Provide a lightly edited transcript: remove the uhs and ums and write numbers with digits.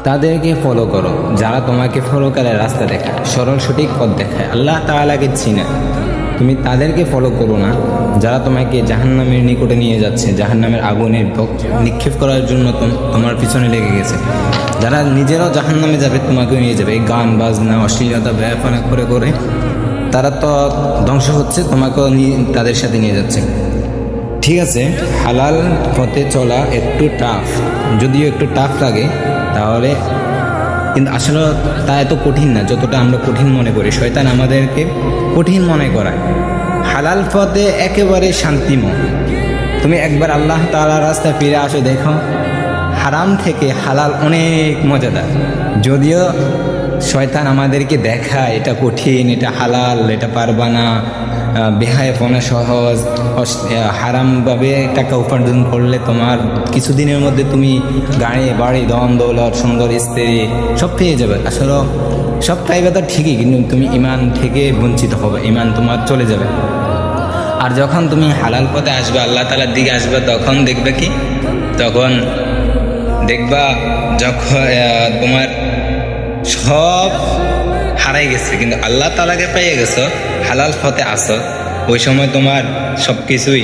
তাদেরকে ফলো করো যারা তোমাকে ফলো করে রাস্তা দেখায়, সরল সঠিক পথ দেখায়, আল্লাহ তাআলাকে চিনে। তুমি তাদেরকে ফলো করো না যারা তোমাকে জাহান্নামের নিকটে নিয়ে যাচ্ছে, জাহান্নামের আগুনে নিক্ষেপ করার জন্য তোমার পিছনে লেগে গেছে। যারা নিজেরাও জাহান্নামে যাবে তোমাকেও নিয়ে যাবে। এই গান বাজনা অশ্লীলতা ব্যবহার করে করে তারা তো ধ্বংস হচ্ছে, তোমাকেও তাদের সাথে নিয়ে যাচ্ছে। ঠিক আছে, হালাল পথে চলা একটু টাফ, যদিও একটু টাফ লাগে, তাহলে কিন্তু আসলে তা এত কঠিন না যতটা আমরা কঠিন মনে করি। শয়তান আমাদেরকে কঠিন মনে করায়। হালাল পথে একেবারে শান্তিময়। তুমি একবার আল্লাহ তাআলার রাস্তায় ফিরে আসো, দেখো হারাম থেকে হালাল অনেক মজাদার। যদিও শয়তান আমাদেরকে দেখায় এটা কঠিন, এটা হালাল, এটা পারবা না, বেহায়াপনা সহজ, হারামভাবে টাকা উপার্জন করলে তোমার কিছুদিনের মধ্যে তুমি গাড়ি বাড়ি ধন দৌলত সুন্দর স্ত্রী সব পেয়ে যাবে। আসলে সব চাইবে তো ঠিকই, কিন্তু তুমি ইমান থেকে বঞ্চিত হবে, ইমান তোমার চলে যাবে। আর যখন তুমি হালাল পথে আসবে, আল্লাহ তাআলার দিকে আসবে, তখন দেখবে কি, তখন দেখবা যখন তোমার সব হারাই গেছে কিন্তু আল্লাহ তাআলাকে পেয়ে গেছো, হালাল পথে আসো, ওই সময় তোমার সব কিছুই